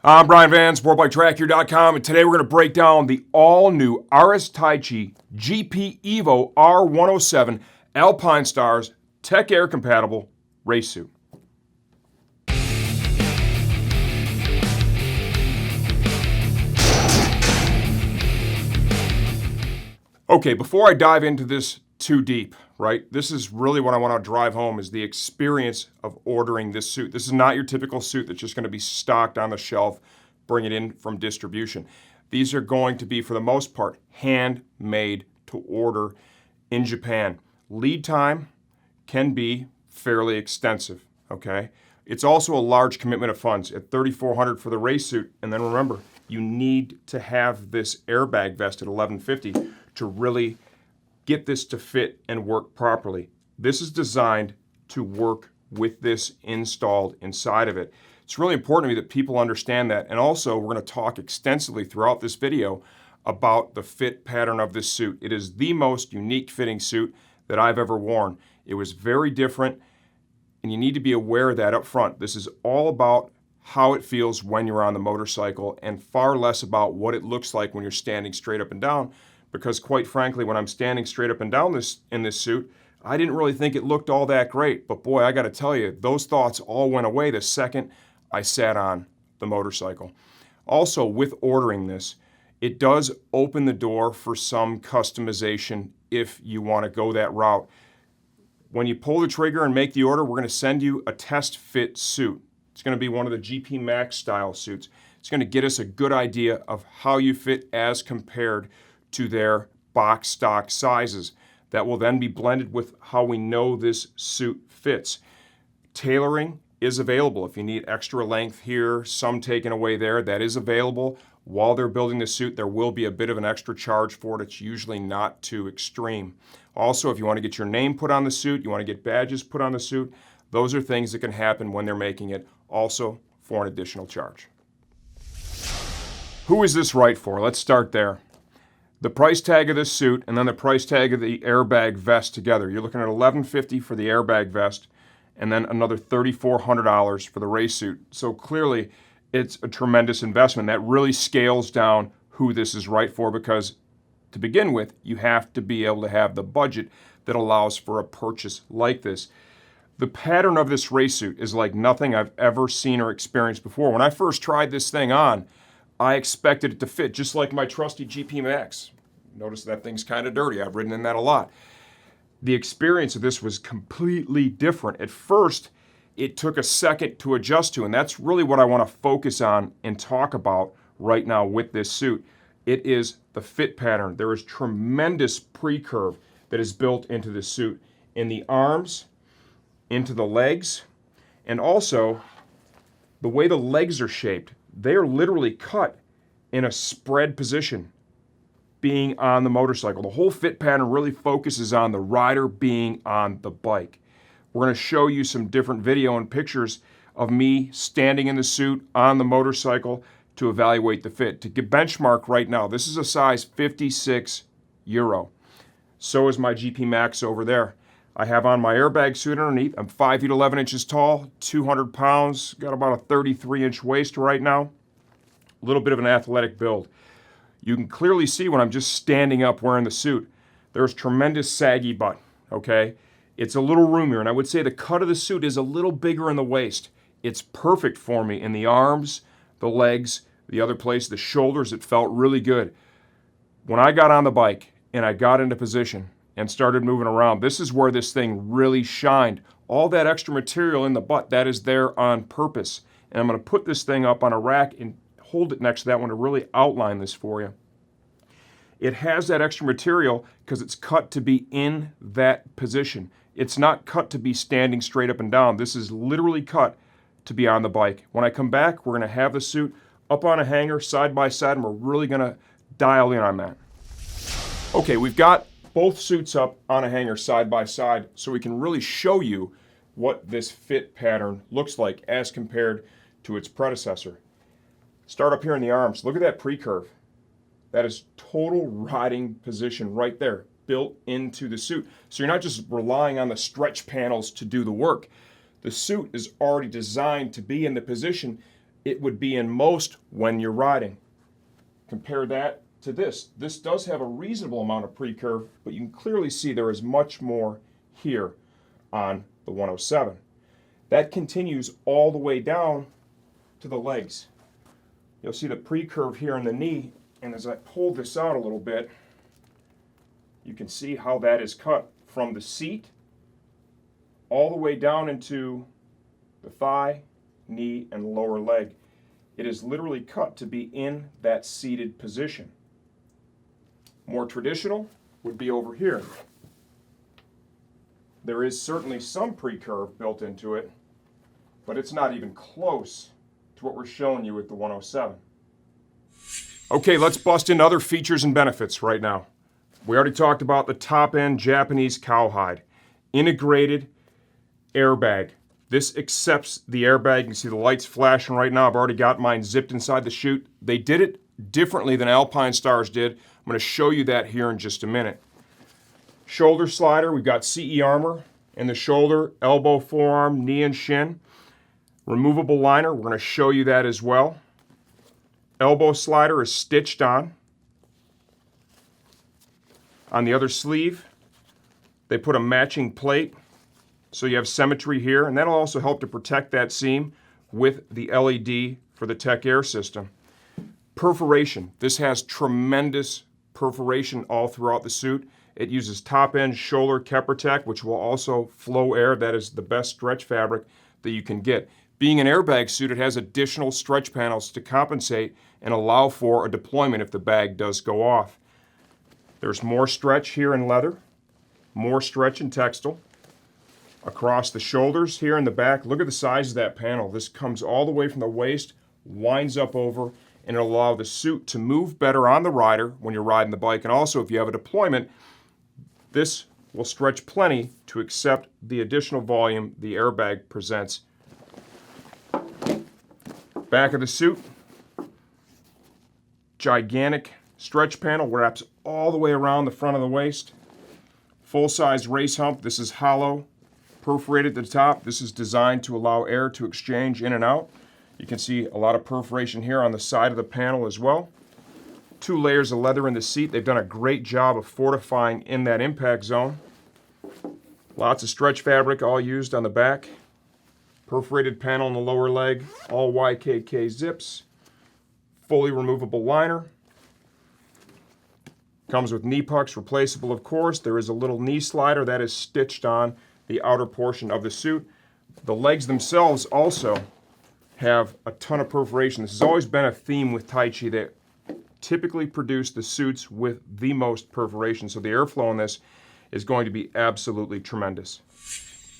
I'm Brian Van, SportbikeTrackHere.com, and today we're going to break down the all-new Taichi GP-EVO R107 Alpinestars Tech-Air compatible race suit. Okay, before I dive into this too deep, right, this is really what I want to drive home is the experience of ordering this suit. This is not your typical suit that's just going to be stocked on the shelf, bring it in from distribution. These are going to be, for the most part, handmade to order in Japan. Lead time can be fairly extensive, okay? It's also a large commitment of funds at $3,400 for the race suit, and then remember, you need to have this airbag vest at $1,150 to really get this to fit and work properly. This is designed to work with this installed inside of it. It's really important to me that people understand that. And also, we're going to talk extensively throughout this video about the fit pattern of this suit. It is the most unique fitting suit that I've ever worn. It was very different, and you need to be aware of that up front. This is all about how it feels when you're on the motorcycle and far less about what it looks like when you're standing straight up and down. Because quite frankly, when I'm standing straight up and down in this suit, I didn't really think it looked all that great. But boy, I got to tell you, those thoughts all went away the second I sat on the motorcycle. Also, with ordering this, it does open the door for some customization if you want to go that route. When you pull the trigger and make the order, we're going to send you a test fit suit. It's going to be one of the GP Max style suits. It's going to get us a good idea of how you fit as compared to their box stock sizes. That will then be blended with how we know this suit fits. Tailoring is available. If you need extra length here, some taken away there, that is available. While they're building the suit, there will be a bit of an extra charge for it. It's usually not too extreme. Also, if you want to get your name put on the suit, you want to get badges put on the suit, those are things that can happen when they're making it, also for an additional charge. Who is this right for? Let's start there. The price tag of this suit and then the price tag of the airbag vest together. You're looking at $1,150 for the airbag vest and then another $3,400 for the race suit. So clearly, it's a tremendous investment. That really scales down who this is right for because to begin with, you have to be able to have the budget that allows for a purchase like this. The pattern of this race suit is like nothing I've ever seen or experienced before. When I first tried this thing on, I expected it to fit just like my trusty GP Max. Notice that thing's kind of dirty. I've ridden in that a lot. The experience of this was completely different. At first, it took a second to adjust to, and that's really what I want to focus on and talk about right now with this suit. It is the fit pattern. There is tremendous pre-curve that is built into this suit in the arms, into the legs, and also the way the legs are shaped. They are literally cut in a spread position being on the motorcycle. The whole fit pattern really focuses on the rider being on the bike. We're going to show you some different video and pictures of me standing in the suit on the motorcycle to evaluate the fit. To get benchmark right now, this is a size 56 Euro. So is my GP Max over there. I have on my airbag suit underneath. I'm 5 feet 11 inches tall, 200 pounds, got about a 33-inch waist right now. A little bit of an athletic build. You can clearly see when I'm just standing up wearing the suit, there's tremendous saggy butt, okay? It's a little roomier, and I would say the cut of the suit is a little bigger in the waist. It's perfect for me in the arms, the legs, the other place, the shoulders. It felt really good. When I got on the bike and I got into position and started moving around, this is where this thing really shined. All that extra material in the butt, that is there on purpose. And I'm going to put this thing up on a rack and hold it next to that one to really outline this for you. It has that extra material because it's cut to be in that position. It's not cut to be standing straight up and down. This is literally cut to be on the bike. When I come back, we're going to have the suit up on a hanger side by side, and we're really going to dial in on that. Okay, we've got both suits up on a hanger side by side so we can really show you what this fit pattern looks like as compared to its predecessor. Start up here in the arms. Look at that pre-curve. That is total riding position right there, built into the suit. So you're not just relying on the stretch panels to do the work. The suit is already designed to be in the position it would be in most when you're riding. Compare that to this. This does have a reasonable amount of pre-curve, but you can clearly see there is much more here on the 107. That continues all the way down to the legs. You'll see the pre-curve here in the knee, and as I pull this out a little bit, you can see how that is cut from the seat all the way down into the thigh, knee, and lower leg. It is literally cut to be in that seated position. More traditional would be over here. There is certainly some pre-curve built into it, but it's not even close to what we're showing you with the 107. Okay, let's bust into other features and benefits right now. We already talked about the top-end Japanese Cowhide. Integrated airbag. This accepts the airbag. You can see the lights flashing right now. I've already got mine zipped inside the chute. They did it differently than Alpinestars did. I'm going to show you that here in just a minute. Shoulder slider, we've got CE armor in the shoulder, elbow, forearm, knee, and shin. Removable liner, we're going to show you that as well. Elbow slider is stitched on. On the other sleeve, they put a matching plate, so you have symmetry here, and that'll also help to protect that seam with the LED for the Tech-Air system. Perforation. This has tremendous perforation all throughout the suit. It uses top-end shoulder Keprotec, which will also flow air. That is the best stretch fabric that you can get. Being an airbag suit, it has additional stretch panels to compensate and allow for a deployment if the bag does go off. There's more stretch here in leather, more stretch in textile. Across the shoulders here in the back, look at the size of that panel. This comes all the way from the waist, winds up over, and it'll allow the suit to move better on the rider when you're riding the bike. And also, if you have a deployment, this will stretch plenty to accept the additional volume the airbag presents. Back of the suit, gigantic stretch panel wraps all the way around the front of the waist. Full-size race hump. This is hollow, perforated at the top. This is designed to allow air to exchange in and out. You can see a lot of perforation here on the side of the panel as well. 2 layers of leather in the seat. They've done a great job of fortifying in that impact zone. Lots of stretch fabric all used on the back. Perforated panel in the lower leg. All YKK zips. Fully removable liner. Comes with knee pucks, replaceable of course. There is a little knee slider that is stitched on the outer portion of the suit. The legs themselves also have a ton of perforation. This has always been a theme with Taichi. They typically produce the suits with the most perforation, so the airflow on this is going to be absolutely tremendous.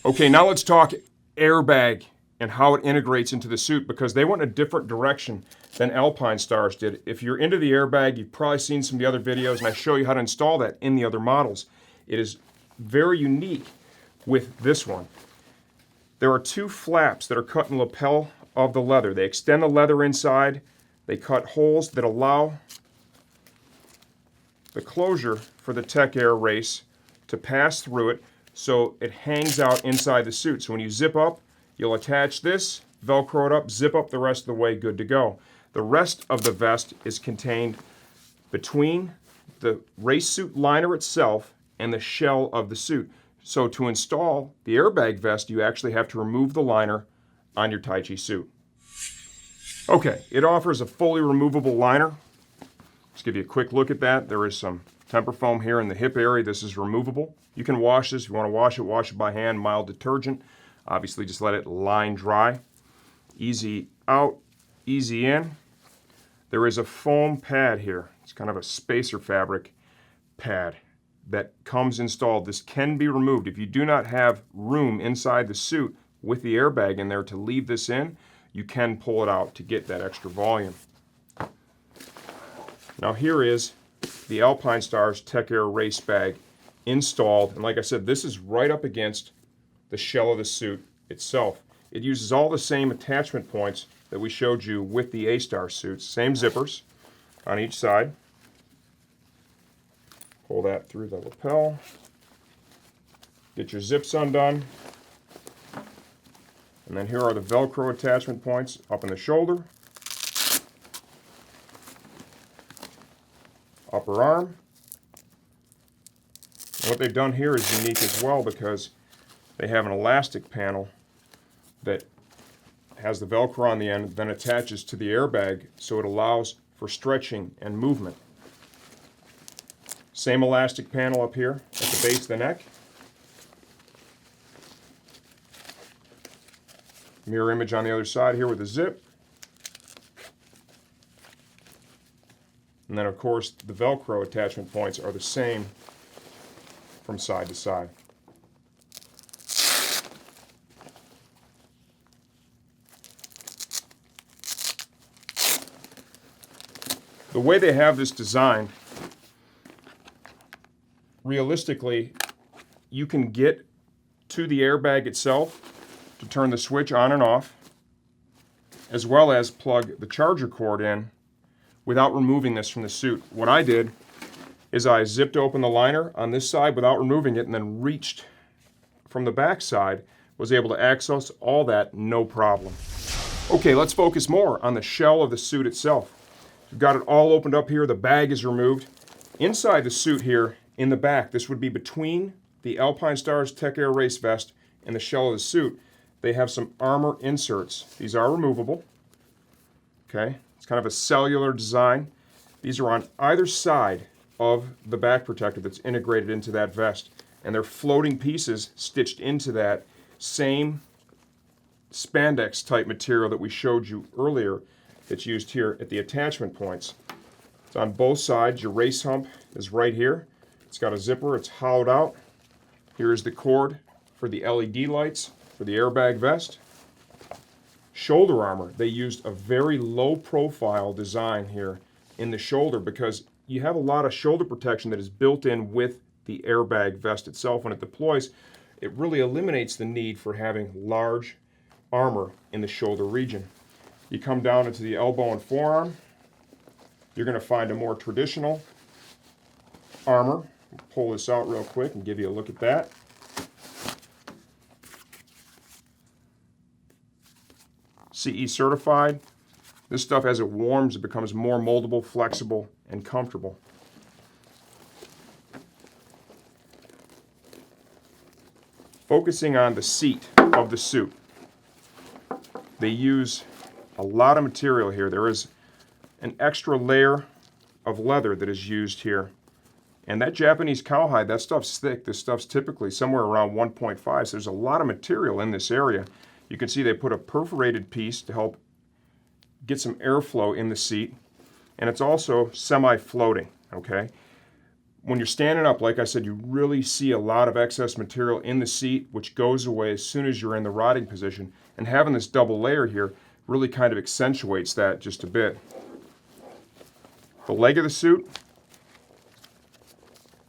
Okay, now let's talk airbag and how it integrates into the suit, because they went in a different direction than Alpinestars did. If you're into the airbag, you've probably seen some of the other videos, and I show you how to install that in the other models. It is very unique with this one. There are 2 flaps that are cut in the lapel of the leather. They extend the leather inside. They cut holes that allow the closure for the Tech-Air Race to pass through it, so it hangs out inside the suit. So when you zip up, you'll attach this, Velcro it up, zip up the rest of the way, good to go. The rest of the vest is contained between the race suit liner itself and the shell of the suit. So to install the airbag vest, you actually have to remove the liner on your Taichi suit. Okay, it offers a fully removable liner. Let's give you a quick look at that. There is some temper foam here in the hip area. This is removable. You can wash this. If you want to wash it by hand, mild detergent. Obviously, just let it line dry. Easy out, easy in. There is a foam pad here. It's kind of a spacer fabric pad that comes installed. This can be removed. If you do not have room inside the suit with the airbag in there to leave this in, you can pull it out to get that extra volume. Now here is the Alpinestars Tech-Air Race Bag installed, and like I said, this is right up against the shell of the suit itself. It uses all the same attachment points that we showed you with the A-Star suits. Same zippers on each side. Pull that through the lapel. Get your zips undone. And then here are the Velcro attachment points up in the shoulder upper arm. And what they've done here is unique as well because they have an elastic panel that has the Velcro on the end, then attaches to the airbag, so it allows for stretching and movement. Same elastic panel up here at the base of the neck. Mirror image on the other side here with a zip. And then of course the Velcro attachment points are the same from side to side. The way they have this designed, realistically, you can get to the airbag itself to turn the switch on and off, as well as plug the charger cord in without removing this from the suit. What I did is I zipped open the liner on this side without removing it and then reached from the back side, was able to access all that no problem. Okay, let's focus more on the shell of the suit itself. We've got it all opened up here, the bag is removed. Inside the suit here, in the back, this would be between the Alpinestars Tech-Air Race Vest and the shell of the suit. They have some armor inserts. These are removable. Okay, it's kind of a cellular design. These are on either side of the back protector that's integrated into that vest. And they're floating pieces stitched into that same spandex type material that we showed you earlier that's used here at the attachment points. It's on both sides. Your race hump is right here. It's got a zipper. It's hollowed out. Here is the cord for the LED lights for the airbag vest. Shoulder armor. They used a very low profile design here in the shoulder because you have a lot of shoulder protection that is built in with the airbag vest itself. When it deploys, it really eliminates the need for having large armor in the shoulder region. You come down into the elbow and forearm, you're going to find a more traditional armor. I'll pull this out real quick and give you a look at that. CE certified. This stuff, as it warms, it becomes more moldable, flexible, and comfortable. Focusing on the seat of the suit. They use a lot of material here. There is an extra layer of leather that is used here. And that Japanese Cowhide, that stuff's thick. This stuff's typically somewhere around 1.5, so there's a lot of material in this area. You can see they put a perforated piece to help get some airflow in the seat. And it's also semi-floating, okay? When you're standing up, like I said, you really see a lot of excess material in the seat, which goes away as soon as you're in the riding position. And having this double layer here really kind of accentuates that just a bit. The leg of the suit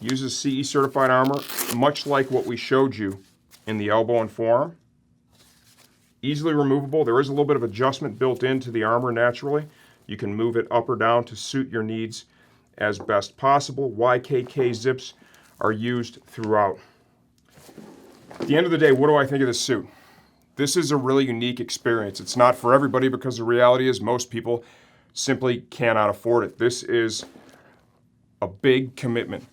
uses CE certified armor, much like what we showed you in the elbow and forearm. Easily removable. There is a little bit of adjustment built into the armor naturally. You can move it up or down to suit your needs as best possible. YKK zips are used throughout. At the end of the day, what do I think of this suit? This is a really unique experience. It's not for everybody because the reality is most people simply cannot afford it. This is a big commitment.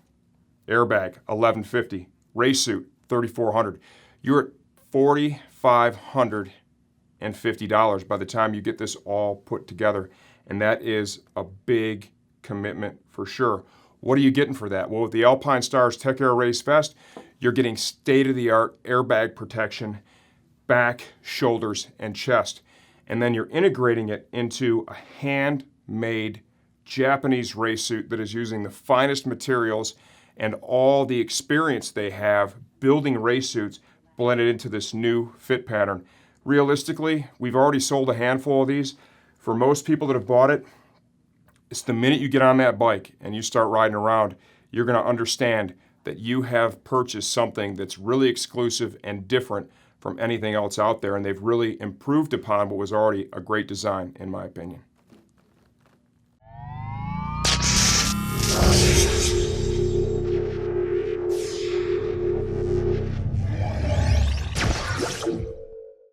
Airbag, $1,150. Race suit, $3,400. You're at $4,550 by the time you get this all put together. And that is a big commitment for sure. What are you getting for that? Well, with the Alpinestars Tech-Air Race Vest, you're getting state-of-the-art airbag protection, back, shoulders, and chest. And then you're integrating it into a handmade Japanese race suit that is using the finest materials and all the experience they have building race suits blended into this new fit pattern. Realistically, we've already sold a handful of these. For most people that have bought it, it's the minute you get on that bike and you start riding around, you're going to understand that you have purchased something that's really exclusive and different from anything else out there, and they've really improved upon what was already a great design, in my opinion.